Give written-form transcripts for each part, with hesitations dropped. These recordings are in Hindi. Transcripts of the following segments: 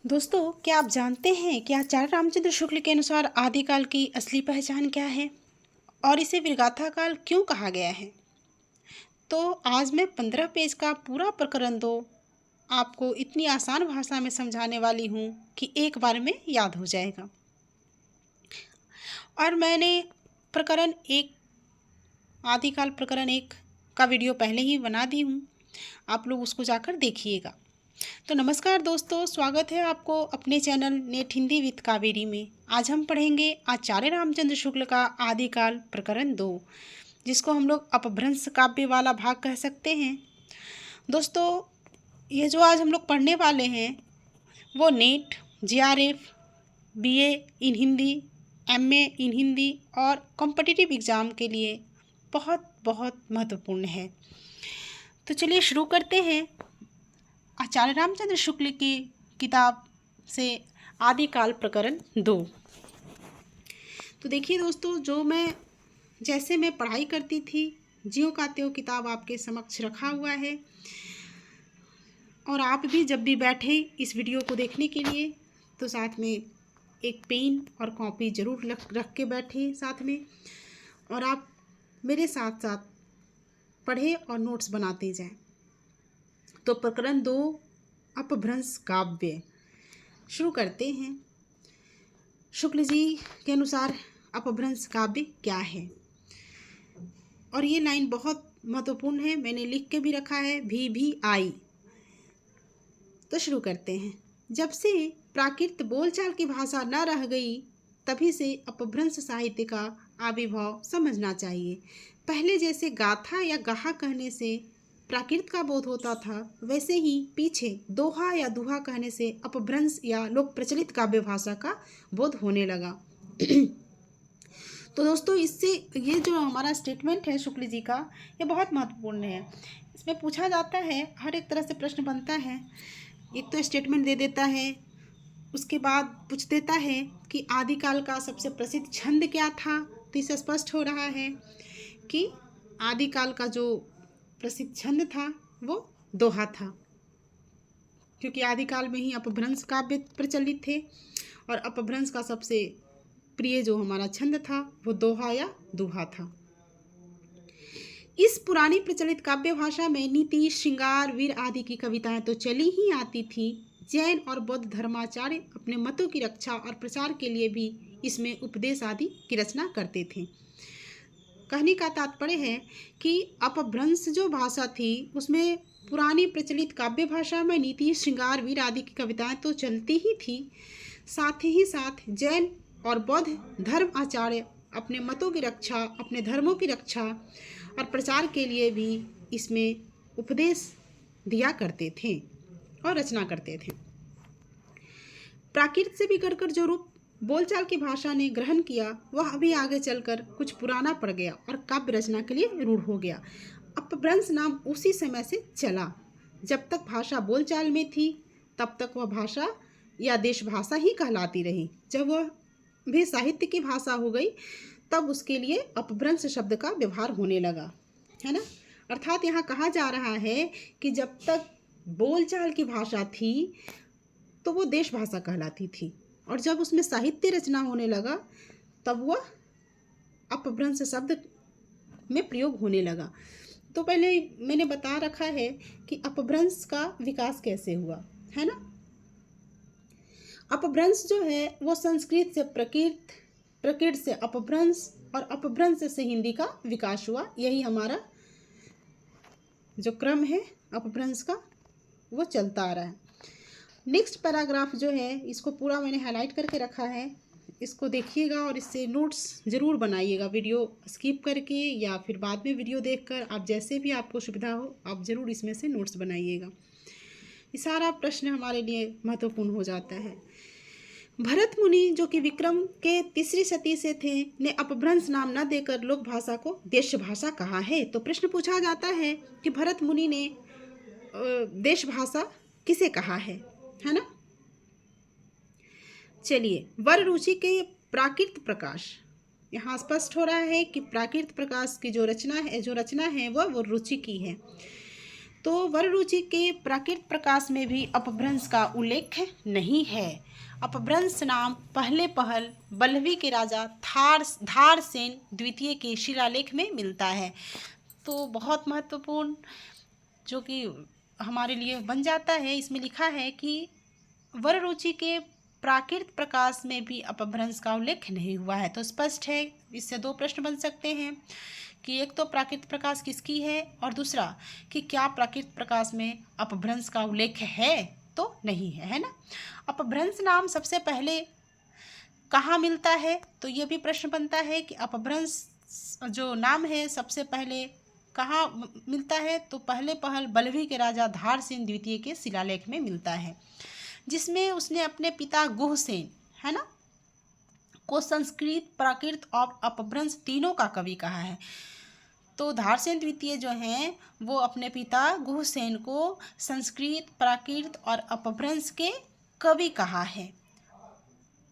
दोस्तों, क्या आप जानते हैं कि आचार्य रामचंद्र शुक्ल के अनुसार आदिकाल की असली पहचान क्या है और इसे विरगाथा काल क्यों कहा गया है? तो आज मैं 15 पेज का पूरा प्रकरण दो आपको इतनी आसान भाषा में समझाने वाली हूँ कि एक बार में याद हो जाएगा। और मैंने प्रकरण एक आदिकाल प्रकरण एक का वीडियो पहले ही बना दी हूँ, आप लोग उसको जाकर देखिएगा। तो नमस्कार दोस्तों, स्वागत है आपको अपने channel net Hindi with Kaveri में। आज हम पढ़ेंगे आचार्य रामचंद्र शुक्ल का आदिकाल प्रकरण 2, जिसको हम लोग अपभ्रंश काव्य वाला भाग कह सकते हैं। दोस्तों, ये जो आज हम लोग पढ़ने वाले हैं वो नेट, जीआरएफ, बीए इन हिंदी, एमए इन हिंदी और कॉम्पिटिटिव एग्ज़ाम के लिए बहुत बहुत महत्वपूर्ण है। तो चलिए शुरू करते हैं आचार्य रामचंद्र शुक्ल की किताब से आदिकाल प्रकरण 2। तो देखिए दोस्तों, जैसे मैं पढ़ाई करती थी, ज्यों का त्यों किताब आपके समक्ष रखा हुआ है। और आप भी जब भी बैठे इस वीडियो को देखने के लिए तो साथ में एक पेन और कॉपी ज़रूर रख के बैठे साथ में, और आप मेरे साथ साथ पढ़े और नोट्स बनाते जाएं। तो प्रकरण 2 अपभ्रंश काव्य शुरू करते हैं। शुक्ल जी के अनुसार अपभ्रंश काव्य क्या है, और ये लाइन बहुत महत्वपूर्ण है, मैंने लिख के भी रखा है, भी आई। तो शुरू करते हैं। जब से प्राकृत बोलचाल की भाषा न रह गई, तभी से अपभ्रंश साहित्य का आविर्भाव समझना चाहिए। पहले जैसे गाथा या गाहा कहने से प्राकृत का बोध होता था, वैसे ही पीछे दोहा या दुहा कहने से अपभ्रंश या लोक प्रचलित काव्य भाषा का बोध होने लगा। तो दोस्तों, इससे ये जो हमारा स्टेटमेंट है शुक्ल जी का, ये बहुत महत्वपूर्ण है। इसमें पूछा जाता है, हर एक तरह से प्रश्न बनता है। एक तो स्टेटमेंट दे देता है, उसके बाद पूछ देता है कि आदिकाल का सबसे प्रसिद्ध छंद क्या था। तो इससे स्पष्ट हो रहा है कि आदिकाल का जो प्रसिद्ध छंद था वो दोहा था, क्योंकि आदिकाल में ही अपभ्रंश काव्य प्रचलित थे, और अपभ्रंश का सबसे प्रिय जो हमारा छंद था वो दोहा या दुहा था। इस पुरानी प्रचलित काव्य भाषा में नीति, श्रृंगार, वीर आदि की कविताएं तो चली ही आती थी। जैन और बौद्ध धर्माचार्य अपने मतों की रक्षा और प्रचार के लिए भी इसमें उपदेश आदि की रचना करते थे। कहने का तात्पर्य है कि अपभ्रंश जो भाषा थी उसमें पुरानी प्रचलित काव्य भाषा में नीति, श्रृंगार, वीर आदि की कविताएं तो चलती ही थी, साथ ही साथ जैन और बौद्ध धर्म आचार्य अपने मतों की रक्षा, अपने धर्मों की रक्षा और प्रचार के लिए भी इसमें उपदेश दिया करते थे और रचना करते थे। प्राकृत से बिगड़कर जो रूप बोलचाल की भाषा ने ग्रहण किया, वह अभी आगे चलकर कुछ पुराना पड़ गया और काव्य रचना के लिए रूढ़ हो गया। अपभ्रंश नाम उसी समय से चला। जब तक भाषा बोलचाल में थी, तब तक वह भाषा या देश भाषा ही कहलाती रही। जब वह भी साहित्य की भाषा हो गई, तब उसके लिए अपभ्रंश शब्द का व्यवहार होने लगा, है ना। अर्थात यहाँ कहा जा रहा है कि जब तक बोलचाल की भाषा थी तो वो देश भाषा कहलाती थी, और जब उसमें साहित्य रचना होने लगा तब वह अपभ्रंश शब्द में प्रयोग होने लगा। तो पहले मैंने बता रखा है कि अपभ्रंश का विकास कैसे हुआ, है ना। अपभ्रंश जो है वो संस्कृत से प्रकृत, प्रकृत से अपभ्रंश और अपभ्रंश से हिंदी का विकास हुआ। यही हमारा जो क्रम है अपभ्रंश का वो चलता आ रहा है। नेक्स्ट पैराग्राफ जो है, इसको पूरा मैंने हाईलाइट करके रखा है, इसको देखिएगा और इससे नोट्स ज़रूर बनाइएगा, वीडियो स्किप करके या फिर बाद में वीडियो देखकर, आप जैसे भी आपको सुविधा हो आप ज़रूर इसमें से नोट्स बनाइएगा। ये सारा प्रश्न हमारे लिए महत्वपूर्ण हो जाता है। भरत मुनि, जो कि विक्रम के 3री शती से थे, ने अपभ्रंश नाम न देकर लोक भाषा को देश भाषा कहा है। तो प्रश्न पूछा जाता है कि भरत मुनि ने देश भाषा किसे कहा है ना। चलिए, वर रुचि के प्राकृत प्रकाश, यहाँ स्पष्ट हो रहा है कि प्राकृत प्रकाश की जो रचना है वह रुचि की है। तो वररुचि के प्राकृत प्रकाश में भी अपभ्रंश का उल्लेख नहीं है। अपभ्रंश नाम पहले पहल बल्लभी के राजा धारसेन द्वितीय के शिलालेख में मिलता है। तो बहुत महत्वपूर्ण जो कि हमारे लिए बन जाता है, इसमें लिखा है कि वररुचि के प्राकृत प्रकाश में भी अपभ्रंश का उल्लेख नहीं हुआ है। तो स्पष्ट है, इससे दो प्रश्न बन सकते हैं कि एक तो प्राकृत प्रकाश किसकी है और दूसरा कि क्या प्राकृत प्रकाश में अपभ्रंश का उल्लेख है, तो नहीं है, है ना। अपभ्रंश नाम सबसे पहले कहाँ मिलता है, तो ये भी प्रश्न बनता है कि अपभ्रंश जो नाम है सबसे पहले कहाँ मिलता है, तो पहले पहल बल्लभी के राजा धारसेन द्वितीय के शिलालेख में मिलता है, जिसमें उसने अपने पिता गुहसेन, है ना, को संस्कृत प्राकृत और अपभ्रंश तीनों का कवि कहा है। तो धारसेन द्वितीय जो हैं वो अपने पिता गुहसेन को संस्कृत प्राकृत और अपभ्रंश के कवि कहा है।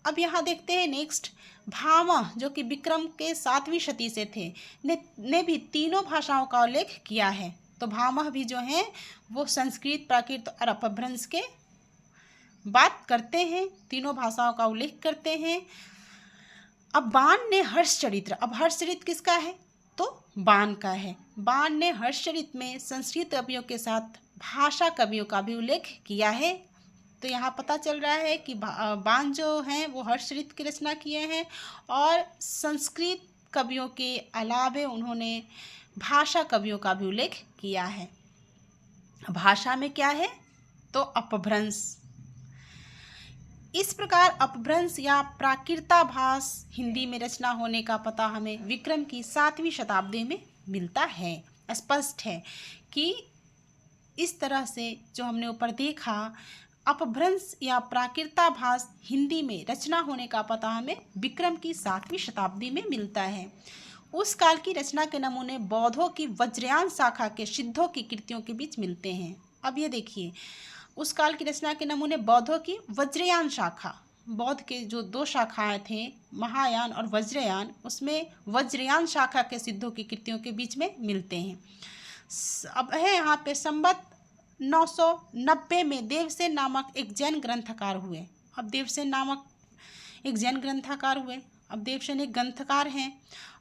अब यहाँ देखते हैं नेक्स्ट, भामह जो कि विक्रम के 7वीं शती से थे ने भी तीनों भाषाओं का उल्लेख किया है। तो भामह भी जो हैं वो संस्कृत प्राकृत और अपभ्रंश के बात करते हैं, तीनों भाषाओं का उल्लेख करते हैं। अब बाण ने हर्षचरित्र, अब हर्षचरित्र किसका है, तो बाण का है। बाण ने हर्षचरित्र में संस्कृत कवियों के साथ भाषा कवियों का भी उल्लेख किया है। तो यहाँ पता चल रहा है कि बाण जो हैं वो हर्षचरित्र की रचना किए हैं और संस्कृत कवियों के अलावे उन्होंने भाषा कवियों का भी उल्लेख किया है। भाषा में क्या है, तो अपभ्रंश। इस प्रकार अपभ्रंश या प्राकृताभास हिंदी में रचना होने का पता हमें विक्रम की 7वीं शताब्दी में मिलता है। स्पष्ट है कि इस तरह से जो हमने ऊपर देखा, अपभ्रंश या प्राकृताभास हिंदी में रचना होने का पता हमें विक्रम की 7वीं शताब्दी में मिलता है। उस काल की रचना के नमूने बौद्धों की वज्रयान शाखा के सिद्धों की कृतियों के बीच मिलते हैं। अब ये देखिए, उस काल की रचना के नमूने बौद्धों की वज्रयान शाखा, बौद्ध के जो 2 शाखाएं थे, महायान और वज्रयान, उसमें वज्रयान शाखा के सिद्धों की कृतियों के बीच में मिलते हैं। अब है यहाँ पे संवत 990 में देवसेन नामक एक जैन ग्रंथकार हुए। अब देवसेन नामक एक जैन ग्रंथकार हुए। अब देवसेन एक ग्रंथकार हैं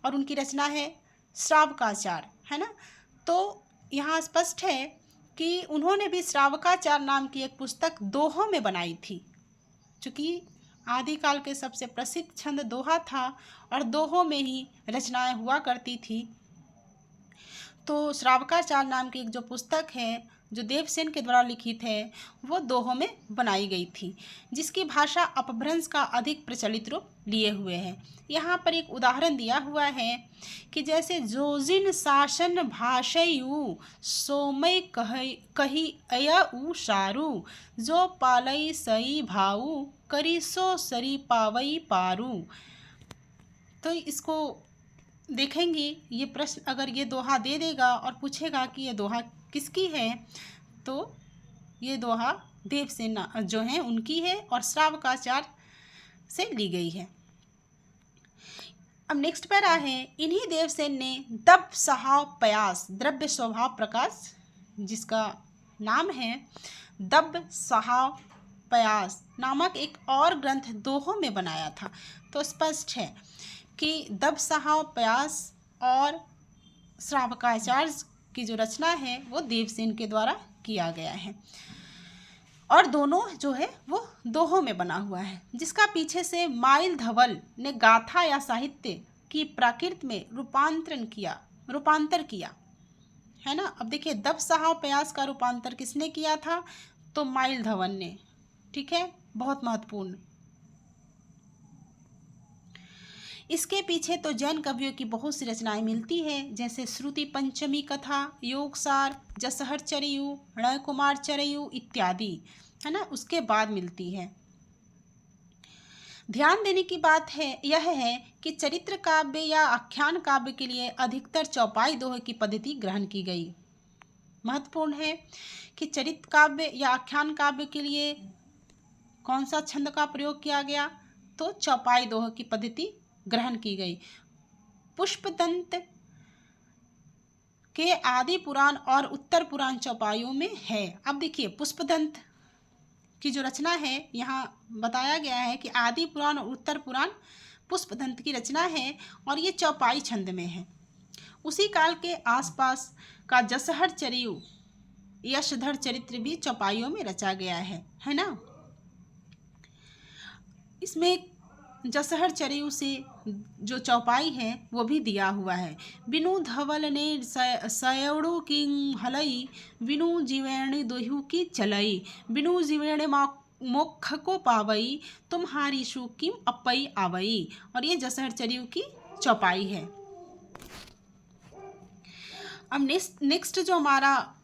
और उनकी रचना है श्रावकाचार, है ना। तो यहाँ स्पष्ट है कि उन्होंने भी श्रावकाचार नाम की एक पुस्तक दोहों में बनाई थी। चूँकि आदिकाल के सबसे प्रसिद्ध छंद दोहा था और दोहों में ही रचनाएं हुआ करती थी। तो श्रावकाचार नाम की एक जो पुस्तक है जो देवसेन के द्वारा लिखित है वो दोहों में बनाई गई थी, जिसकी भाषा अपभ्रंश का अधिक प्रचलित रूप लिए हुए है। यहाँ पर एक उदाहरण दिया हुआ है कि जैसे जोजिन शासन भाषयु सोमय कही अयउ सारू जो पालई सई भाऊ करी सो सरी पावई पारू। तो इसको देखेंगे, ये प्रश्न अगर ये दोहा दे देगा और पूछेगा कि ये दोहा किसकी है, तो ये दोहा देवसेन जो हैं उनकी है और श्रावकाचार से ली गई है। अब नेक्स्ट पैरा है, इन्हीं देवसेन ने दब सहाव पयास द्रव्य स्वभाव प्रकाश, जिसका नाम है दब सहाव पयास नामक एक और ग्रंथ दोहों में बनाया था। तो स्पष्ट है कि दब सहाव पयास और श्रावकाचार्य की जो रचना है वो देवसेन के द्वारा किया गया है और दोनों जो है वो दोहों में बना हुआ है, जिसका पीछे से माइल धवल ने गाथा या साहित्य की प्राकृत में रूपांतर किया, है ना। अब देखिए, दब सहाव पयास का रूपांतर किसने किया था, तो माइल धवल ने, ठीक है, बहुत महत्वपूर्ण। इसके पीछे तो जैन कवियों की बहुत सी रचनाएं मिलती हैं, जैसे श्रुति पंचमी कथा, योगसार, जसहर चरयु, णय कुमार चरयु इत्यादि, है ना, उसके बाद मिलती है। ध्यान देने की बात है यह है कि चरित्र काव्य या आख्यान काव्य के लिए अधिकतर चौपाई दोहे की पद्धति ग्रहण की गई। महत्वपूर्ण है कि चरित्र काव्य या आख्यान काव्य के लिए कौन सा छंद का प्रयोग किया गया, तो चौपाई दोहे की पद्धति ग्रहण की गई। पुष्पदंत के आदि पुराण और उत्तर पुराण चौपाइयों में है। अब देखिए पुष्पदंत की जो रचना है यहाँ बताया गया है कि आदि पुराण और उत्तर पुराण पुष्पदंत की रचना है और ये चौपाई छंद में है। उसी काल के आसपास का जसहर चरियु यशधर चरित्र भी चौपाइयों में रचा गया है ना। इसमें जसहर चरियु से जो चौपाई है वो भी दिया हुआ है। बिनु धवल ने सयड़ो की हलई, बिनु जीवेणी दोहु की चलई, बिनु जीवेणे मोक्ष को पावई, तुम्हारी शूकिम अपई आवई। और ये जसहर चरियु की चौपाई है। अब नेक्स्ट जो हमारा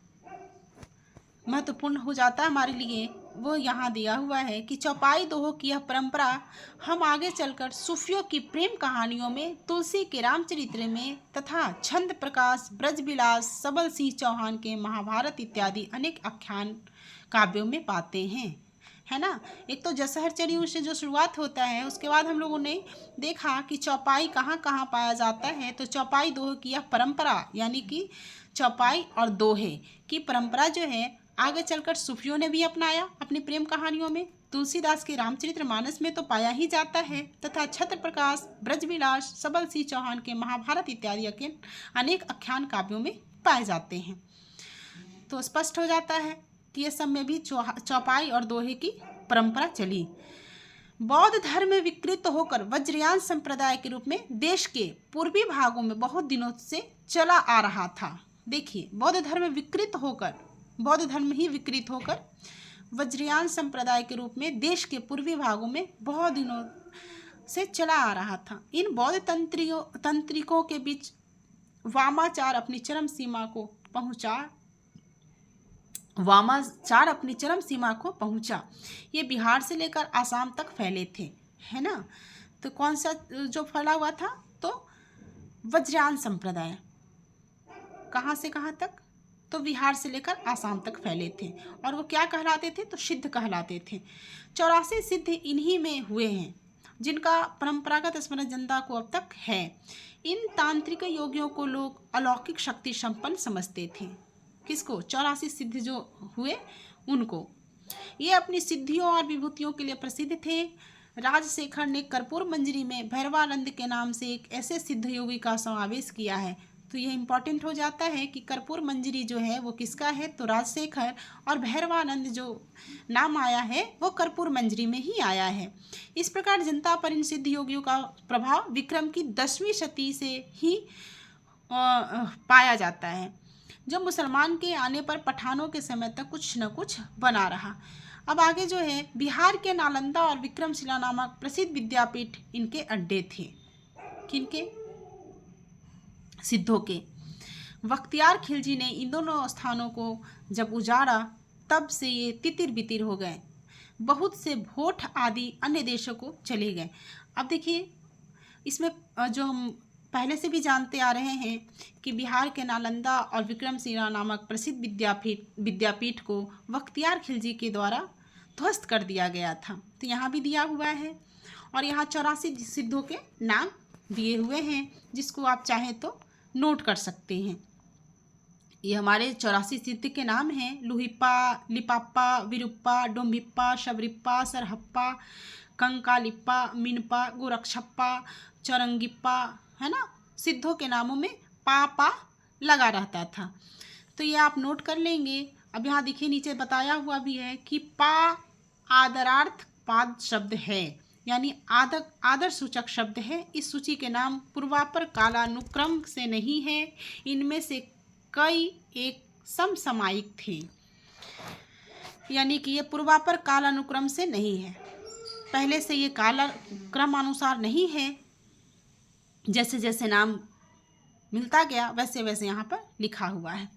महत्वपूर्ण हो जाता है हमारे लिए वो यहाँ दिया हुआ है कि चौपाई दोहों की यह परंपरा हम आगे चलकर सूफियों की प्रेम कहानियों में, तुलसी के रामचरित्र में तथा छंद प्रकाश, ब्रजविलास, सबल सिंह चौहान के महाभारत इत्यादि अनेक आख्यान काव्यों में पाते हैं, है ना। एक तो जसहर चरियु से जो शुरुआत होता है, उसके बाद हम लोगों ने देखा कि चौपाई कहाँ कहाँ पाया जाता है। तो चौपाई दोहे की यह परंपरा यानी कि चौपाई और दोहे की परंपरा जो है आगे चलकर सूफियों ने भी अपनाया अपनी प्रेम कहानियों में। तुलसीदास के रामचरितमानस में तो पाया ही जाता है तथा छत्र प्रकाश, ब्रजविलास, सबल सिंह चौहान के महाभारत इत्यादि के अनेक आख्यान काव्यों में पाए जाते हैं। तो स्पष्ट हो जाता है कि ये सब में भी चौपाई और दोहे की परंपरा चली। बौद्ध धर्म में विकृत होकर वज्रयान संप्रदाय के रूप में देश के पूर्वी भागों में बहुत दिनों से चला आ रहा था। देखिए बौद्ध धर्म ही विकृत होकर वज्रयान संप्रदाय के रूप में देश के पूर्वी भागों में बहुत दिनों से चला आ रहा था। इन बौद्ध तंत्रिकों के बीच वामाचार अपनी चरम सीमा को पहुंचा। ये बिहार से लेकर आसाम तक फैले थे, है ना। तो कौन सा जो फैला हुआ था, तो वज्रयान संप्रदाय कहाँ से कहाँ तक, तो बिहार से लेकर आसाम तक फैले थे। और वो क्या कहलाते थे, तो सिद्ध कहलाते थे। 84 सिद्ध इन्हीं में हुए हैं जिनका परंपरागत स्मरण जनता को अब तक है। इन तांत्रिक योगियों को लोग अलौकिक शक्ति संपन्न समझते थे। किसको? 84 सिद्ध जो हुए उनको। ये अपनी सिद्धियों और विभूतियों के लिए प्रसिद्ध थे। राजशेखर ने कर्पूर मंजरी में भैरवानंद के नाम से एक ऐसे सिद्ध योगी का समावेश किया है। तो यह इंपॉर्टेंट हो जाता है कि कर्पूर मंजरी जो है वो किसका है, तो राजशेखर, और भैरवानंद जो नाम आया है वो कर्पूर मंजरी में ही आया है। इस प्रकार जनता पर इन सिद्ध योगियों का प्रभाव विक्रम की 10वीं शती से ही पाया जाता है, जो मुसलमान के आने पर पठानों के समय तक कुछ न कुछ बना रहा। अब आगे जो है, बिहार के नालंदा और विक्रमशिला नामक प्रसिद्ध विद्यापीठ इनके अड्डे थे। किनके? सिद्धों के। बख्तियार खिलजी ने इन दोनों स्थानों को जब उजाड़ा तब से ये तितिर बितिर हो गए। बहुत से भोट आदि अन्य देशों को चले गए। अब देखिए इसमें जो हम पहले से भी जानते आ रहे हैं कि बिहार के नालंदा और विक्रमशिला नामक प्रसिद्ध विद्यापीठ को बख्तियार खिलजी के द्वारा ध्वस्त कर दिया गया था। तो यहाँ भी दिया हुआ है और यहाँ 84 सिद्धों के नाम दिए हुए हैं, जिसको आप चाहें तो नोट कर सकते हैं। ये हमारे 84 सिद्ध के नाम हैं: लुहिप्पा, लिपाप्पा, विरुप्पा, डोम्बिप्पा, शबरिप्पा, सरहप्पा, कंकालिप्पा, मिनपा, गोरक्षप्पा, चौरंगिप्पा, है ना। सिद्धों के नामों में पा लगा रहता था। तो ये आप नोट कर लेंगे। अब यहाँ देखिए नीचे बताया हुआ भी है कि पा आदरार्थ पाद शब्द है, यानी आदर सूचक शब्द है। इस सूची के नाम पूर्वापर कालानुक्रम से नहीं है, इनमें से कई एक समसामयिक थे, यानी कि ये पूर्वापर कालानुक्रम से नहीं है, पहले से ये कालक्रम अनुसार नहीं है। जैसे जैसे नाम मिलता गया वैसे वैसे यहाँ पर लिखा हुआ है।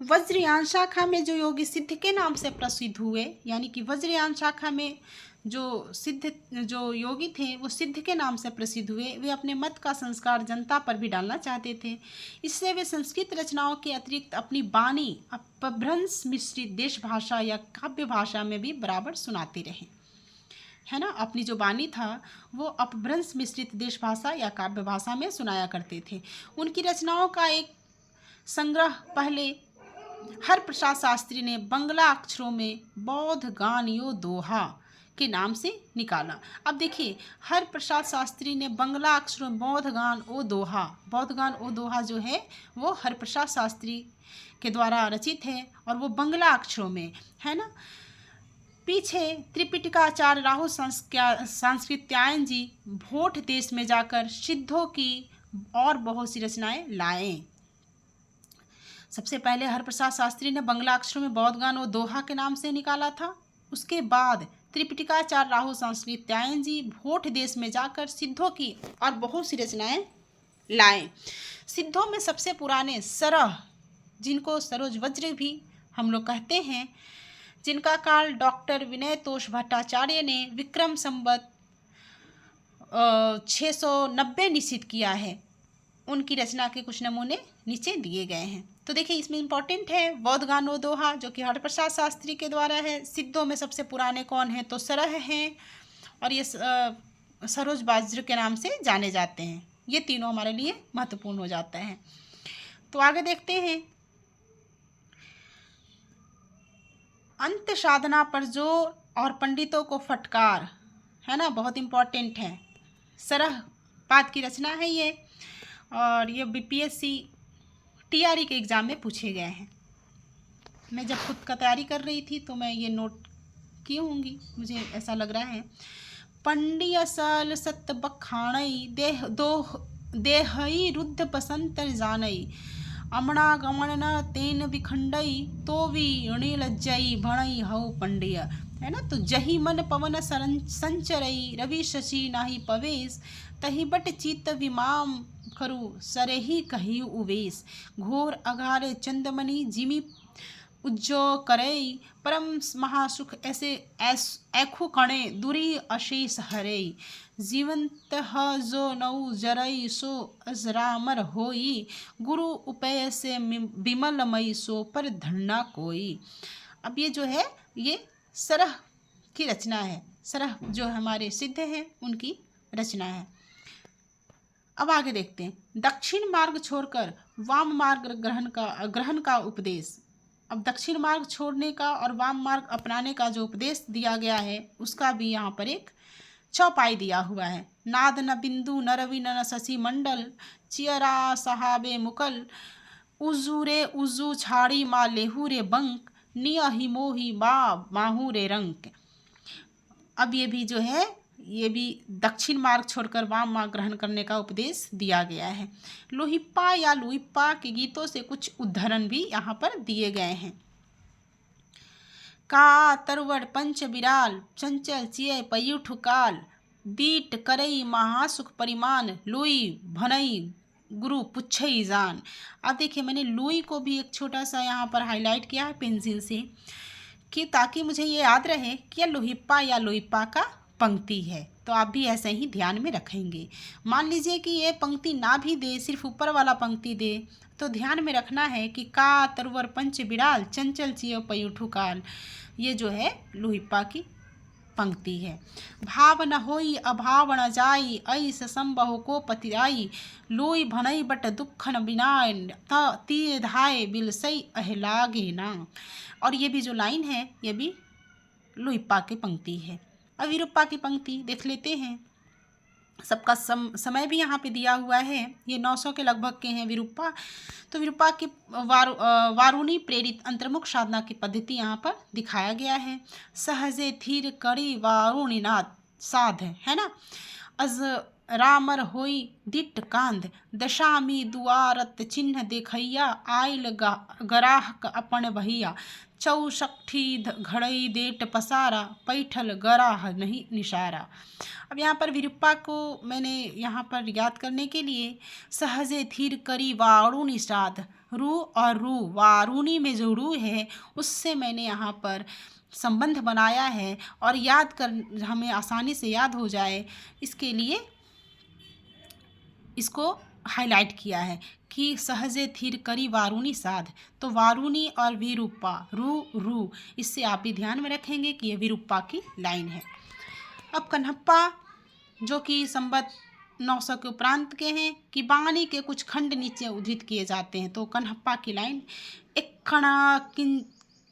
वज्रयान शाखा में जो योगी सिद्ध के नाम से प्रसिद्ध हुए, यानी कि वज्रयान शाखा में जो योगी थे वो सिद्ध के नाम से प्रसिद्ध हुए। वे अपने मत का संस्कार जनता पर भी डालना चाहते थे। इससे वे संस्कृत रचनाओं के अतिरिक्त अपनी वाणी अपभ्रंश मिश्रित देश भाषा या काव्य भाषा में भी बराबर सुनाते रहे, है ना। अपनी जो वाणी था वो अपभ्रंश मिश्रित देश भाषा या काव्य भाषा में सुनाया करते थे। उनकी रचनाओं का एक संग्रह पहले हरप्रसाद शास्त्री ने बंगला अक्षरों में बौद्ध गान यो दोहा के नाम से निकाला। अब देखिए, हरप्रसाद शास्त्री ने बंगला अक्षरों में बौद्ध गान ओ दोहा जो है वो हरप्रसाद शास्त्री के द्वारा रचित है और वो बंगला अक्षरों में है ना। पीछे त्रिपिटकाचार्य राहुल सांस्कृत्यायन जी भोट देश में जाकर सिद्धों की और बहुत सी रचनाएं लाए। सबसे पहले हरप्रसाद शास्त्री ने बंगला अक्षरों में बौद्ध गान और दोहा के नाम से निकाला था। उसके बाद त्रिपिटकाचार्य राहुल सांस्कृत्यायन जी भोट देश में जाकर सिद्धों की और बहुत सी रचनाएं लाए। सिद्धों में सबसे पुराने सरह, जिनको सरोज वज्र भी हम लोग कहते हैं, जिनका काल डॉक्टर विनय तोष भट्टाचार्य ने विक्रम संवत 690 निश्चित किया है, उनकी रचना के कुछ नमूने नीचे दिए गए हैं। तो देखिए, इसमें इम्पॉर्टेंट है बौद्ध गान ओ दोहा जो कि हरप्रसाद शास्त्री के द्वारा है। सिद्धों में सबसे पुराने कौन हैं? तो सरह हैं और ये सरोज वज्र के नाम से जाने जाते हैं। ये तीनों हमारे लिए महत्वपूर्ण हो जाते हैं। तो आगे देखते हैं, अंत साधना पर जोर और पंडितों को फटकार, है ना, बहुत इम्पॉर्टेंट है। सरह पाद की रचना है ये, और ये बीपीएससी टीआरई के एग्ज़ाम में पूछे गए हैं। मैं जब खुद का तैयारी कर रही थी तो मैं ये नोट की होंगी, मुझे ऐसा लग रहा है। पंडी असल सत्य बखाणई देहई रुद्ध बसंत जानई अमणा गमन न तेन विखंडई तो भी अणि लज्जई भणई हऊ पंडिय, है ना। तो जही मन पवन संचरई रवि शशि नाही पवेश तही बट चित्त विमाम खरु सरेही कही उवेश घोर अघारे चंदमणि जिमि उज्जो करई परम महासुख ऐसे ऐखु कणे दुरी अशेष हरई जीवंत ह जो नौ जरई सो अजरामर होई गुरु उपय से विमलमयी सो पर धन्ना कोई। अब ये जो है ये सरह की रचना है। सरह जो हमारे सिद्ध हैं उनकी रचना है। अब आगे देखते हैं, दक्षिण मार्ग छोड़कर वाम मार्ग ग्रहण का उपदेश। अब दक्षिण मार्ग छोड़ने का और वाम मार्ग अपनाने का जो उपदेश दिया गया है उसका भी यहाँ पर एक चौपाई दिया हुआ है। नाद न बिंदु न रवि न शशि मंडल चियरा सहाबे मुकल उजूरे उजू छाड़ी मा लेहू रे बंक निय ही मोही माहू रे रंक। अब ये भी जो है ये भी दक्षिण मार्ग छोड़कर वाम मार्ग ग्रहण करने का उपदेश दिया गया है। लोहिप्पा या लुइप्पा के गीतों से कुछ उद्धरण भी यहाँ पर दिए गए हैं। का तरवड़ पंच बिराल चंचल चिय पयुठ काल बीट करई महासुख परिमाण लुई भनई गुरु पुच्छई जान। अब देखिए, मैंने लुई को भी एक छोटा सा यहाँ पर हाईलाइट किया है पेंसिल से, कि ताकि मुझे ये याद रहे कि यह लोहिप्पा या लोइप्पा का पंक्ति है। तो आप भी ऐसे ही ध्यान में रखेंगे। मान लीजिए कि ये पंक्ति ना भी दे, सिर्फ ऊपर वाला पंक्ति दे, तो ध्यान में रखना है कि का तरवर पंच बिराल चंचल चिय पयुठु काल, ये जो है लोहिप्पा की पंक्ति है। भाव न होई अभाव न जाई ऐस संबहु को पतियाई लोई भनई बट दुख न बिनाय तीर धाय बिलसई अहलागे ना। और ये भी जो लाइन है ये भी लोहिप्पा की पंक्ति है। अब विरूपा की पंक्ति देख लेते हैं। सबका समय भी यहाँ पे दिया हुआ है, ये 900 के लगभग के हैं विरूपा। तो विरूपा की वारुणी प्रेरित अंतर्मुख साधना की पद्धति यहाँ पर दिखाया गया है। सहजे धीर कड़ी वारुणीनाथ साध, है ना। अज रामर होई दिट कांध दशामी दुआरत चिन्ह देखैया आयल गराहक अपन भैया चौसठी घड़ई देट पसारा पैठल गराह नहीं निशारा। अब यहाँ पर विरूपा को मैंने यहाँ पर याद करने के लिए सहजे धीर करी वारुणी साध, रू और रू, वारुणी में जो रू है उससे मैंने यहाँ पर संबंध बनाया है और याद कर हमें आसानी से याद हो जाए इसके लिए इसको हाईलाइट किया है कि सहजे धीर करी वारुणी साध। तो वारुणी और विरूपा, रू रू, इससे आप भी ध्यान में रखेंगे कि यह विरूपा की लाइन है। अब कन्हप्पा जो कि संवत 900 के उपरांत के हैं कि बाणी के कुछ खंड नीचे उद्धृत किए जाते हैं। तो कन्हप्पा की लाइन, एक्खणा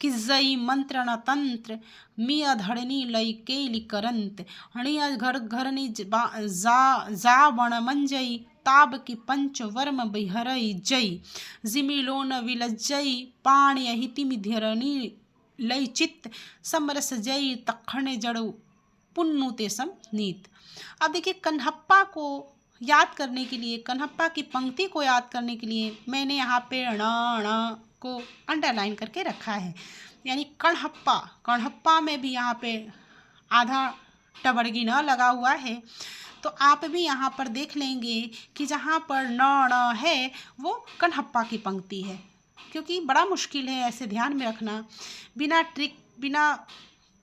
किज्जई मंत्रण तंत्र मिया धड़नी लई केली करंत हणिया घर घरनी जा वण मंजई ताब की पंच वर्म बिहरई जई जिमिलोन विलज्जई पाण्य हितिमिध्यरणी लई चित्त समरस जई तखणे जड़ु पुन्नु तेसम नीत। अब देखिए, कन्हप्पा को याद करने के लिए, कन्हप्पा की पंक्ति को याद करने के लिए मैंने यहाँ पे ण को अंडरलाइन करके रखा है। यानी कन्हप्पा, कन्हप्पा में भी यहाँ पे आधा टबड़गी न लगा हुआ है। तो आप भी यहाँ पर देख लेंगे कि जहाँ पर न है वो कन्हप्पा की पंक्ति है, क्योंकि बड़ा मुश्किल है, ऐसे ध्यान में रखना। बिना ट्रिक, बिना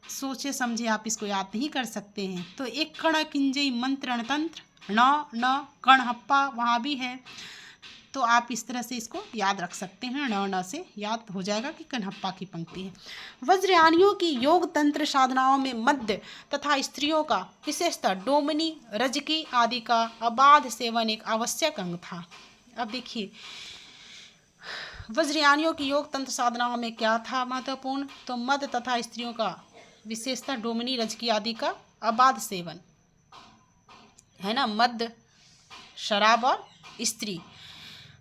सोचे समझे आप इसको याद नहीं कर सकते हैं। तो एक कण किंजई मंत्रण तंत्र, न कन्हप्पा वहाँ भी है। तो आप इस तरह से इसको याद रख सकते हैं, न से याद हो जाएगा कि कन्हप्पा की पंक्ति है। वज्रयानियों की योग तंत्र साधनाओं में मध्य तथा स्त्रियों का, विशेषतः डोमनी, रजकी आदि का अबाध सेवन एक आवश्यक अंग था। अब देखिए, वज्रयानियों की योग तंत्र साधनाओं में क्या था महत्वपूर्ण? तो मध्य तथा स्त्रियों का, विशेषतः डोमनी, रजकी आदि का अबाध सेवन है ना। मध्य, शराब और स्त्री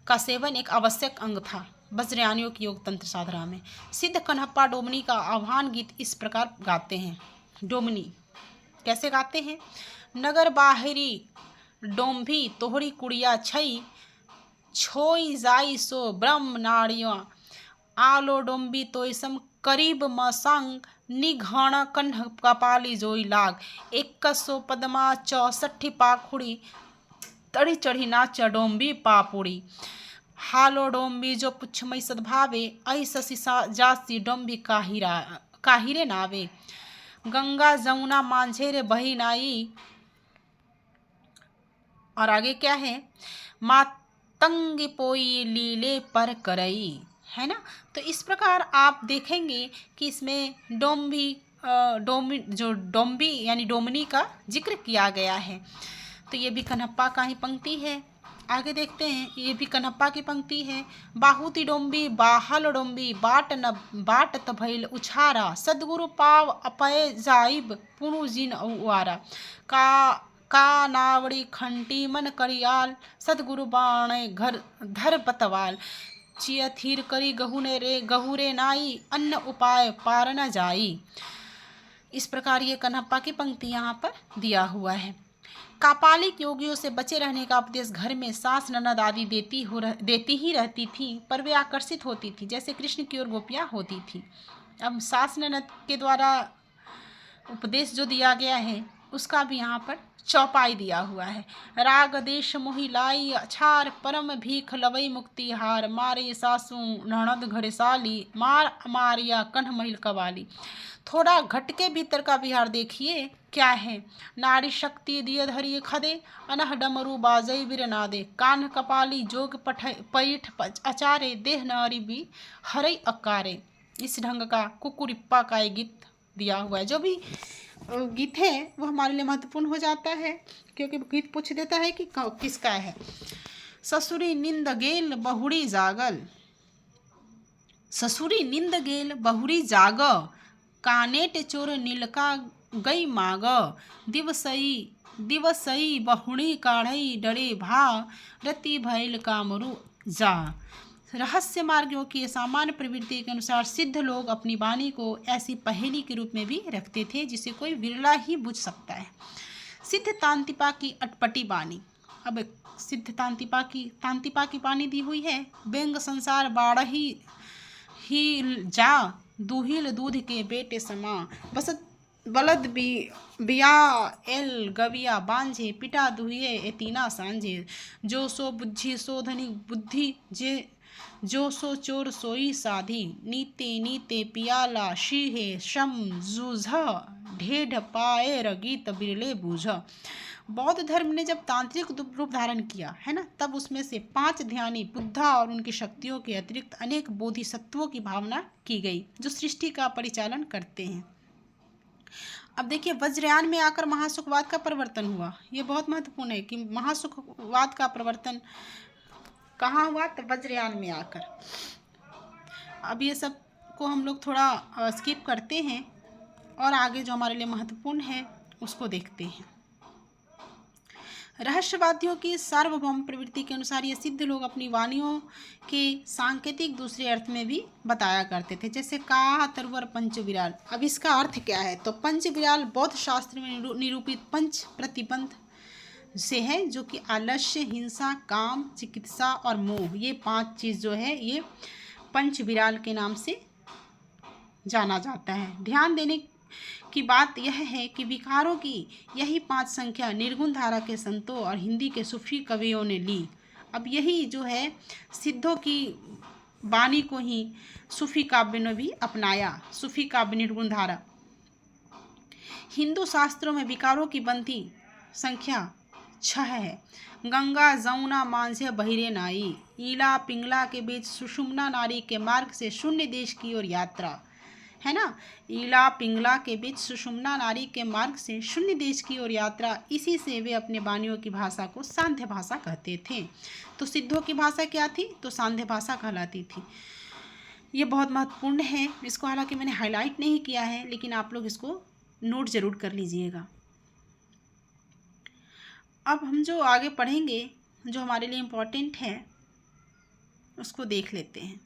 का सेवन एक आवश्यक अंग था वज्रयानियों की योग तंत्र साधना में। सिद्ध कन्हप्पा डोमनी का आह्वान गीत इस प्रकार गाते हैं। डोमनी कैसे गाते हैं? नगर बाहरी डोम्भी तोहरी कुड़िया छई छोई जाई सो ब्रह्म नाड़िया आलो डोम्बी तोयसम करीब मसंग निघाण कन्ह कपाली जोई लाग 100 पदमा 64 पाखुड़ी तड़ी चढ़ी नाच डोम्बी पापुड़ी हालो डोम्बी जो पुच्छमई सद्भावे ऐसी जासी डोम्बी काहिरे नावे गंगा जमुना मांझेरे बही नाई। और आगे क्या है? मातंगी पोई लीले पर करई, है ना। तो इस प्रकार आप देखेंगे कि इसमें डोम्बी यानी डोमनी का जिक्र किया गया है। तो ये भी कन्हप्पा का ही पंक्ति है। आगे देखते हैं, ये भी कन्हप्पा की पंक्ति है। बाहुति डोम्बी बाहल डोम्बी बाटत भइल उछारा सदगुरु पाव अपय जाइब पुनु जिन औवारा का नावड़ी खंटी मन करियाल सदगुरु बाणे घर धर पतवाल चिया थीर करी गहुरे नाई अन्न उपाय पार न जाई। इस प्रकार ये कन्हप्पा की पंक्ति यहाँ पर दिया हुआ है। कापालिक योगियों से बचे रहने का उपदेश घर में सास ननद आदि देती ही रहती थी, पर वे आकर्षित होती थी, जैसे कृष्ण की ओर गोपियाँ होती थी। अब सास ननद के द्वारा उपदेश जो दिया गया है उसका भी यहाँ पर चौपाई दिया हुआ है। राग देश मोहि लाई अछार परम भीख लवई मुक्ति हार मारे सासू ननद घड़ेसाली मारिया कन्ह महिल कवाली। थोड़ा घट के भीतर का बिहार देखिए क्या है। नारी शक्ति दिय धरिय खदे अनह डमरू बाजई बिरनादे कान्ह कपाली जोग पैठ अचारे देह नारी भी हरई अकारे। इस ढंग का कुकुरिप्पा का एक गीत दिया हुआ है। जो भी गीत है वो हमारे लिए महत्वपूर्ण हो जाता है, क्योंकि गीत पूछ देता है कि किसका है। ससुरी निंद गेल बहुड़ी जागल, ससुरी निंद गेल बहुड़ी जाग कानेट चोर नीलका गई माग दिवसई बहुड़ी काढ़ई डरे भा रति भैल कामरु जा। रहस्य मार्गियों की सामान्य प्रवृत्ति के अनुसार सिद्ध लोग अपनी वाणी को ऐसी पहेली के रूप में भी रखते थे जिसे कोई विरला ही बुझ सकता है। सिद्ध तांतिपा की अटपटी वाणी। अब सिद्ध तांतिपा की वाणी दी हुई है। व्यंग संसार बाढ़ही ही जा दूहिल दूध के बेटे समा बसत बलद बिया एल गविया बांझे पिटा दुहिए एतीना सांझे जो सो बुद्धि सो धनी बुद्धि जे जो सो चोर सोई साधी नीते नीते पियाला शीहे शम जूझ ढेढ़ पाए रगीत बिरले बूझ। बौद्ध धर्म ने जब तांत्रिक रूप धारण किया है ना, तब उसमें से 5 ध्यानी बुद्धा और उनकी शक्तियों के अतिरिक्त अनेक बोधिसत्वों की भावना की गई जो सृष्टि का परिचालन करते हैं। अब देखिए, वज्रयान में आकर महासुखवाद का परिवर्तन हुआ। ये बहुत महत्वपूर्ण है कि महासुखवाद का परिवर्तन कहाँ हुआ, तो वज्रयान में आकर। अब ये सब को हम लोग थोड़ा स्किप करते हैं और आगे जो हमारे लिए महत्वपूर्ण है उसको देखते हैं। रहस्यवादियों की सार्वभौम प्रवृत्ति के अनुसार ये सिद्ध लोग अपनी वाणियों के सांकेतिक दूसरे अर्थ में भी बताया करते थे, जैसे का, तरवर, पंच विराल। अब इसका अर्थ क्या है, तो पंच विराल बौद्ध शास्त्र में निरूपित पंच प्रतिबंध से है, जो कि आलस्य, हिंसा, काम, चिकित्सा और मोह, ये 5 चीज़ जो है ये पंच विराल के नाम से जाना जाता है। ध्यान देने की बात यह है कि विकारों की यही 5 संख्या निर्गुण धारा के संतों और हिंदी के सूफी कवियों ने ली। अब यही जो है सिद्धों की वाणी को ही सूफी काव्य ने भी अपनाया। सूफी काव्य निर्गुण धारा। हिंदू शास्त्रों में विकारों की बनती संख्या 6 है। गंगा, जमुना, मांझे, बहिरे नाई, ईला पिंगला के बीच सुषुम्ना नारी के मार्ग से शून्य देश की ओर यात्रा, है ना। ईला पिंगला के बीच सुषुम्ना नारी के मार्ग से शून्य देश की ओर यात्रा, इसी से वे अपने वाणियों की भाषा को सांध्य भाषा कहते थे। तो सिद्धों की भाषा क्या थी, तो सांध्य भाषा कहलाती थी। ये बहुत महत्वपूर्ण है। इसको हालांकि मैंने हाईलाइट नहीं किया है, लेकिन आप लोग इसको नोट जरूर कर लीजिएगा। अब हम जो आगे पढ़ेंगे, जो हमारे लिए इम्पोर्टेंट है, उसको देख लेते हैं।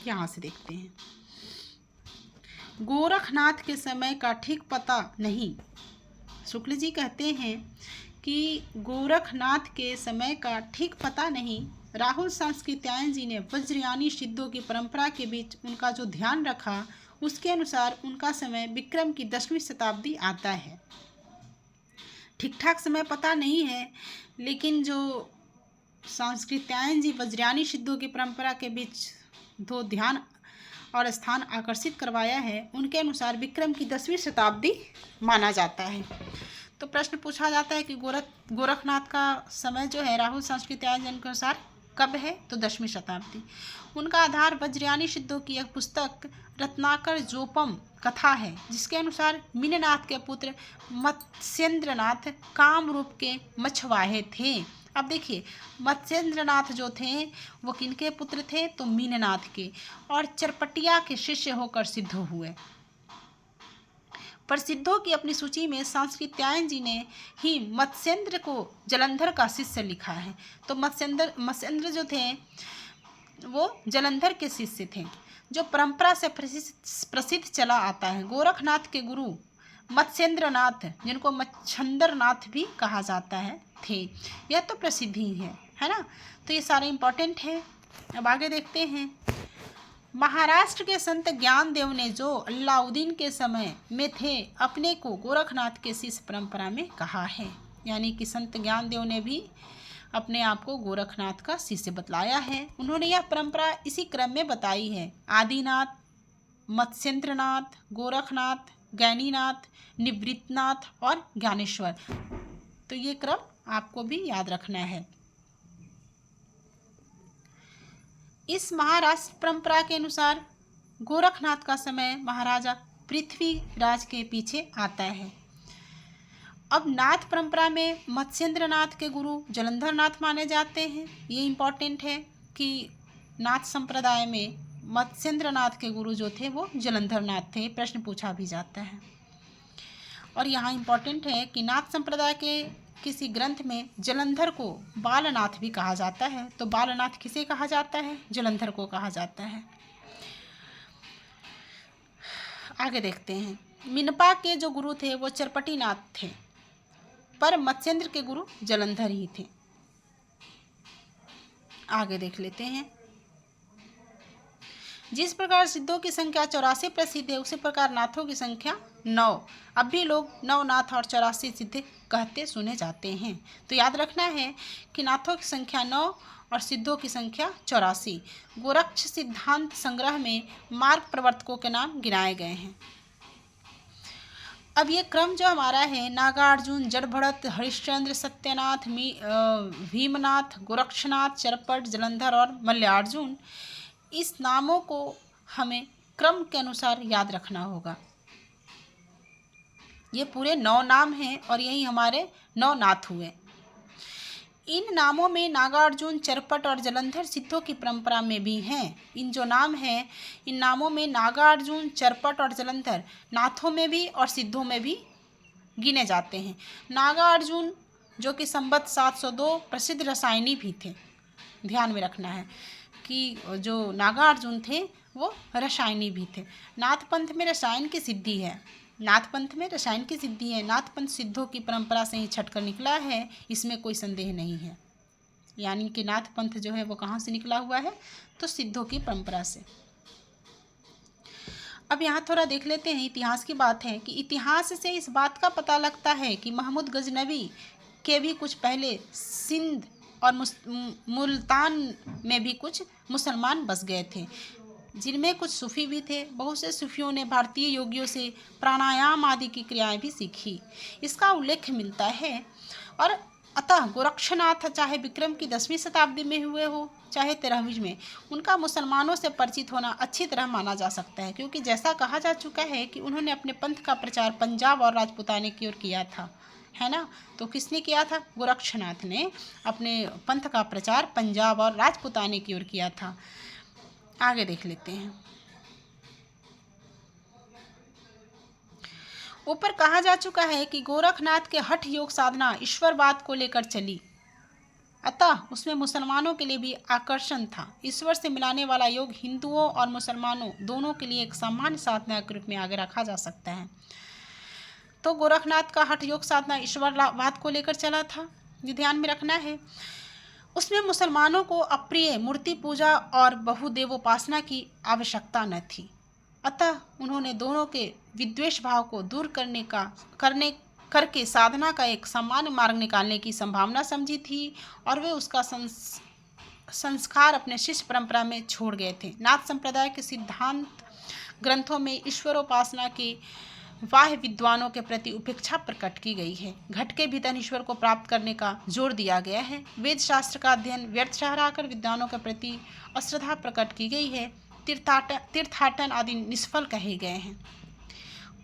यहाँ से देखते हैं। गोरखनाथ के समय का ठीक पता नहीं। शुक्ल जी कहते हैं कि गोरखनाथ के समय का ठीक पता नहीं। राहुल सांस्कृत्यायन जी ने वज्रयानी सिद्धों की परंपरा के बीच उनका जो ध्यान रखा, उसके अनुसार उनका समय विक्रम की 10वीं शताब्दी आता है। ठीक ठाक समय पता नहीं है, लेकिन जो सांस्कृत्यायन जी वज्रयानी सिद्धों की परंपरा के बीच दो ध्यान और स्थान आकर्षित करवाया है, उनके अनुसार विक्रम की 10वीं शताब्दी माना जाता है। तो प्रश्न पूछा जाता है कि गोरखनाथ का समय जो है राहुल सांस्कृत्यायन के अनुसार कब है, तो 10वीं शताब्दी। उनका आधार वज्रयानी सिद्धों की एक पुस्तक रत्नाकर जोपम कथा है, जिसके अनुसार मीननाथ के पुत्र मत्स्येंद्रनाथ कामरूप के मछवाहे थे। अब देखिए, मत्स्येंद्रनाथ जो थे वो किनके पुत्र थे, तो मीननाथ के, और चरपटिया के शिष्य होकर सिद्ध हुए। प्रसिद्धों की अपनी सूची में सांस्कृत्यायन जी ने ही मत्स्येंद्र को जलंधर का शिष्य लिखा है। तो मत्स्येंद्र जो थे वो जलंधर के शिष्य थे, जो परंपरा से प्रसिद्ध चला आता है। गोरखनाथ के गुरु मत्स्येंद्रनाथ, जिनको मच्छंदरनाथ भी कहा जाता है, थे। यह तो प्रसिद्ध ही है ना। तो ये सारे इंपॉर्टेंट है। अब आगे देखते हैं। महाराष्ट्र के संत ज्ञानदेव ने, जो अलाउद्दीन के समय में थे, अपने को गोरखनाथ के शिष्य परंपरा में कहा है। यानी कि संत ज्ञानदेव ने भी अपने आप को गोरखनाथ का शिष्य बतलाया है। उन्होंने यह परंपरा इसी क्रम में बताई है: आदिनाथ, मत्स्येंद्रनाथ, गोरखनाथ, ज्ञानीनाथ, निवृत्तनाथ और ज्ञानेश्वर। तो ये क्रम आपको भी याद रखना है। इस महाराष्ट्र परंपरा के अनुसार गोरखनाथ का समय महाराजा पृथ्वीराज के पीछे आता है। अब नाथ परंपरा में मत्स्येंद्रनाथ के गुरु जलंधरनाथ माने जाते हैं। ये इम्पोर्टेंट है कि नाथ संप्रदाय में मत्स्येंद्रनाथ के गुरु जो थे वो जलंधरनाथ थे। प्रश्न पूछा भी जाता है। और यहाँ इम्पोर्टेंट है कि नाथ संप्रदाय के किसी ग्रंथ में जलंधर को बालनाथ भी कहा जाता है। तो बालनाथ किसे कहा जाता है, जलंधर को कहा जाता है। आगे देखते हैं। मिनपा के जो गुरु थे वो चरपटीनाथ थे, पर मत्स्येंद्र के गुरु जलंधर ही थे। आगे देख लेते हैं। जिस प्रकार सिद्धों की संख्या 84 प्रसिद्ध है, उसी प्रकार नाथों की संख्या 9। अब भी लोग 9 नाथ और 84 सिद्ध कहते सुने जाते हैं। तो याद रखना है कि नाथों की संख्या 9 और सिद्धों की संख्या 84। गोरक्ष सिद्धांत संग्रह में मार्ग प्रवर्तकों के नाम गिनाए गए हैं। अब ये क्रम जो हमारा है, नागार्जुन, जड़भरत, हरिश्चंद्र, सत्यनाथ, भीमनाथ, गोरक्षनाथ, चरपट, जलंधर और मल्ल्यार्जुन, इस नामों को हमें क्रम के अनुसार याद रखना होगा। ये पूरे 9 नाम हैं और यही हमारे 9 नाथ हुए। इन नामों में नागार्जुन, चरपट और जलंधर सिद्धों की परंपरा में भी हैं। इन जो नाम हैं, इन नामों में नागार्जुन, चरपट और जलंधर नाथों में भी और सिद्धों में भी गिने जाते हैं। नागार्जुन जो कि संवत 702 प्रसिद्ध रसायनी भी थे। ध्यान में रखना है कि जो नागार्जुन थे वो रसायनी भी थे। नाथ पंथ में रसायन की सिद्धि है। नाथ पंथ में रसायन की सिद्धि है। नाथ पंथ सिद्धों की परंपरा से ही छटकर निकला है, इसमें कोई संदेह नहीं है। यानी कि नाथ पंथ जो है वो कहाँ से निकला हुआ है, तो सिद्धों की परंपरा से। अब यहाँ थोड़ा देख लेते हैं, इतिहास की बात है कि इतिहास से इस बात का पता लगता है कि महमूद गजनवी के भी कुछ पहले सिंध और मुल्तान में भी कुछ मुसलमान बस गए थे, जिनमें कुछ सूफी भी थे। बहुत से सूफियों ने भारतीय योगियों से प्राणायाम आदि की क्रियाएं भी सीखी, इसका उल्लेख मिलता है। और अतः गोरक्षनाथ चाहे विक्रम की 10वीं शताब्दी में हुए हो चाहे 13वीं में, उनका मुसलमानों से परिचित होना अच्छी तरह माना जा सकता है, क्योंकि जैसा कहा जा चुका है कि उन्होंने अपने पंथ का प्रचार पंजाब और राजपुताने की ओर किया था, है ना। तो किसने किया था? गोरक्षनाथ ने अपने पंथ का प्रचार पंजाब और राजपुताने की ओर किया था। आगे देख लेते हैं। ऊपर कहा जा चुका है कि गोरखनाथ के हठ योग साधना ईश्वरवाद को लेकर चली, अतः उसमें मुसलमानों के लिए भी आकर्षण था। ईश्वर से मिलाने वाला योग हिंदुओं और मुसलमानों दोनों के लिए एक सामान्य साधना के रूप में आगे रखा जा सकता है। तो गोरखनाथ का हठ योग साधना ईश्वरवाद को लेकर चला था, ये ध्यान में रखना है। उसमें मुसलमानों को अप्रिय मूर्ति पूजा और बहुदेवोपासना की आवश्यकता न थी, अतः उन्होंने दोनों के विद्वेष भाव को दूर करके साधना का एक सामान्य मार्ग निकालने की संभावना समझी थी और वे उसका संस्कार अपने शिष्य परंपरा में छोड़ गए थे। नाथ संप्रदाय के सिद्धांत ग्रंथों में ईश्वरोपासना के बाह्य विद्वानों के प्रति उपेक्षा प्रकट की गई है। घट के भीतर ईश्वर को प्राप्त करने का जोर दिया गया है। वेद शास्त्र का अध्ययन व्यर्थ ठहराकर विद्वानों के प्रति अश्रद्धा प्रकट की गई है। तीर्थाटन आदि निष्फल कहे गए हैं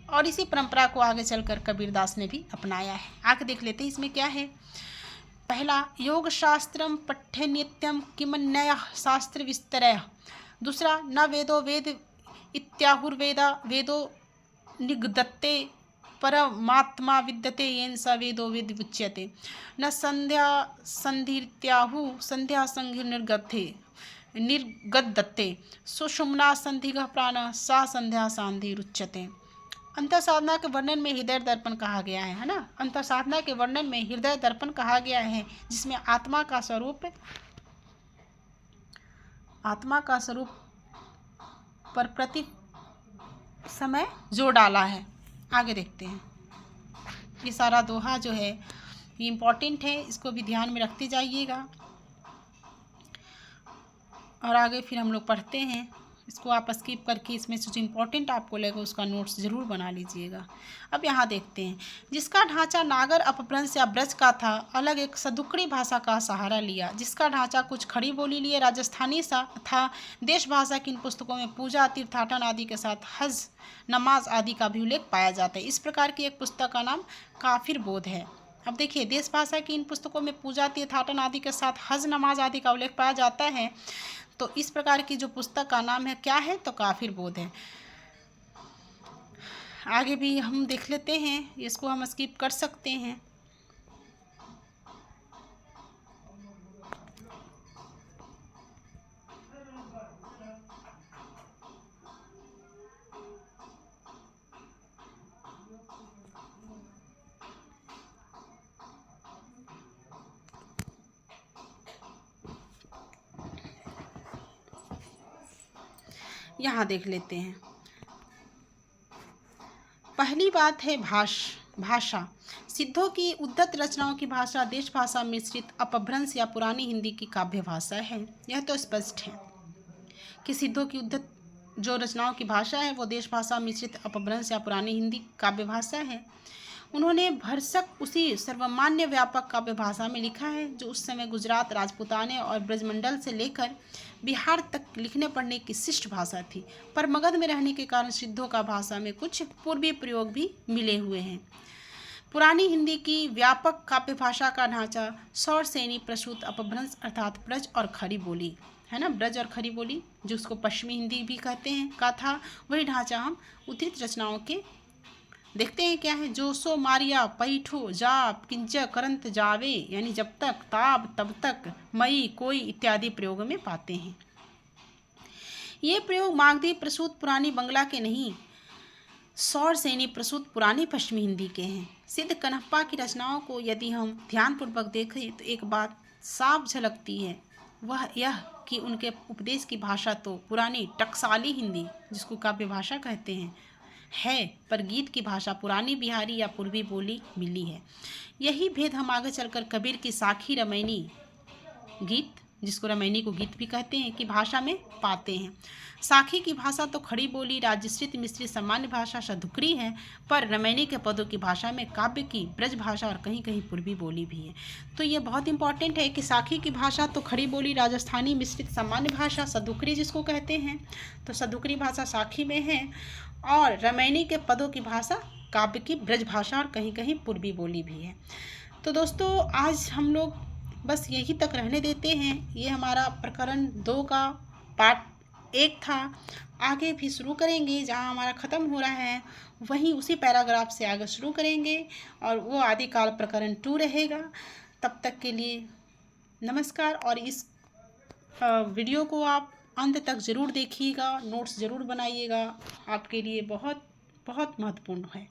और इसी परंपरा को आगे चलकर कबीरदास ने भी अपनाया है। आगे देख लेते हैं इसमें क्या है। पहला, योग शास्त्रम पठ्य नित्यम किमन्यय शास्त्र विस्तरय। दूसरा, न वेदो वेद इत्याहुर्वेदा वेदो निगदत्ते परमात्मा विद्यते येन स वेदो वेद उच्यते। न संध्या संधित्याहु संध्या संघ निर्गदत्ते सुषुम्ना संधिगः प्राण सा संध्या सांधिरुच्यते। अंतर साधना के वर्णन में हृदय दर्पण कहा गया है ना। अंतर साधना के वर्णन में हृदय दर्पण कहा गया है, जिसमें आत्मा का स्वरूप पर प्रति समय जोर डाला है। आगे देखते हैं। ये सारा दोहा जो है ये इम्पॉर्टेंट है, इसको भी ध्यान में रखते जाइएगा और आगे फिर हम लोग पढ़ते हैं। इसको आप स्किप करके इसमें जो इम्पोर्टेंट आपको लगेगा उसका नोट्स ज़रूर बना लीजिएगा। अब यहाँ देखते हैं। जिसका ढांचा नागर अपभ्रंश या ब्रज का था, अलग एक सदुक्कड़ी भाषा का सहारा लिया। जिसका ढांचा कुछ खड़ी बोली लिए राजस्थानी सा था। देश भाषा की इन पुस्तकों में पूजा, तीर्थाटन आदि के साथ हज, नमाज आदि का भी उल्लेख पाया जाता है। इस प्रकार की एक पुस्तक का नाम काफिर बोध है। अब देखिए, देश भाषा की इन पुस्तकों में पूजा, तीर्थाटन आदि के साथ हज, नमाज आदि का उल्लेख पाया जाता है। तो इस प्रकार की जो पुस्तक का नाम है क्या है, तो काफिर बोध है। आगे भी हम देख लेते हैं, इसको हम स्किप कर सकते हैं। यहाँ देख लेते हैं। पहली बात है भाषा। सिद्धों की उद्धत रचनाओं की भाषा देश भाषा मिश्रित अपभ्रंश या पुरानी हिंदी की काव्य भाषा है। यह तो स्पष्ट है कि सिद्धों की उद्धत जो रचनाओं की भाषा है वो देश भाषा मिश्रित अपभ्रंश या पुरानी हिंदी काव्य भाषा है। उन्होंने भरसक उसी सर्वमान्य व्यापक काव्य भाषा में लिखा है जो उस समय गुजरात, राजपूताने और ब्रजमंडल से लेकर बिहार तक लिखने पढ़ने की शिष्ट भाषा थी, पर मगध में रहने के कारण सिद्धों का भाषा में कुछ पूर्वी प्रयोग भी मिले हुए हैं। पुरानी हिंदी की व्यापक काव्य भाषा का ढांचा सौर सेनी प्रसूत अपभ्रंश अर्थात ब्रज और खड़ी बोली है ना, ब्रज और खड़ी बोली जिसको पश्चिमी हिंदी भी कहते हैं का था, वही ढांचा हम उद्धृत रचनाओं के देखते हैं क्या है। जोशो मारिया पैठो जाप किंच करंत जावे, यानी जब तक, ताब तब तक, मई कोई इत्यादि प्रयोग में पाते हैं। ये प्रयोग मागधी प्रसूत पुरानी बंगला के नहीं, सौर सेनी प्रसूत पुरानी पश्चिमी हिंदी के हैं। सिद्ध कन्हप्पा की रचनाओं को यदि हम ध्यानपूर्वक देखें तो एक बात साफ झलकती है, वह यह कि उनके उपदेश की भाषा तो पुरानी टकसाली हिंदी जिसको काव्य भाषा कहते हैं है, पर गीत की भाषा पुरानी बिहारी या पूर्वी बोली मिली है। यही भेद हम आगे चलकर कबीर की साखी रामायणी गीत, जिसको रामायणी को गीत भी कहते हैं, की भाषा में पाते हैं। साखी की भाषा तो खड़ी बोली राजश्रित मिश्रित सामान्य भाषा सधुकरी है, पर रामायणी के पदों की भाषा में काव्य की ब्रज भाषा और कहीं कहीं पूर्वी बोली भी है। तो ये बहुत इंपॉर्टेंट है कि साखी की भाषा तो खड़ी बोली राजस्थानी मिश्रित सामान्य भाषा सधुकरी जिसको कहते हैं, तो सधुकरी भाषा साखी में है, और रामायणी के पदों की भाषा काव्य की ब्रज भाषा और कहीं कहीं पूर्वी बोली भी है। तो दोस्तों आज हम लोग बस यही तक रहने देते हैं। ये हमारा प्रकरण 2 का पार्ट 1 था। आगे भी शुरू करेंगे, जहाँ हमारा ख़त्म हो रहा है वहीं उसी पैराग्राफ से आगे शुरू करेंगे, और वो आदिकाल प्रकरण 2 रहेगा। तब तक के लिए नमस्कार। और इस वीडियो को आप अंत तक ज़रूर देखिएगा, नोट्स ज़रूर बनाइएगा, आपके लिए बहुत बहुत महत्वपूर्ण है।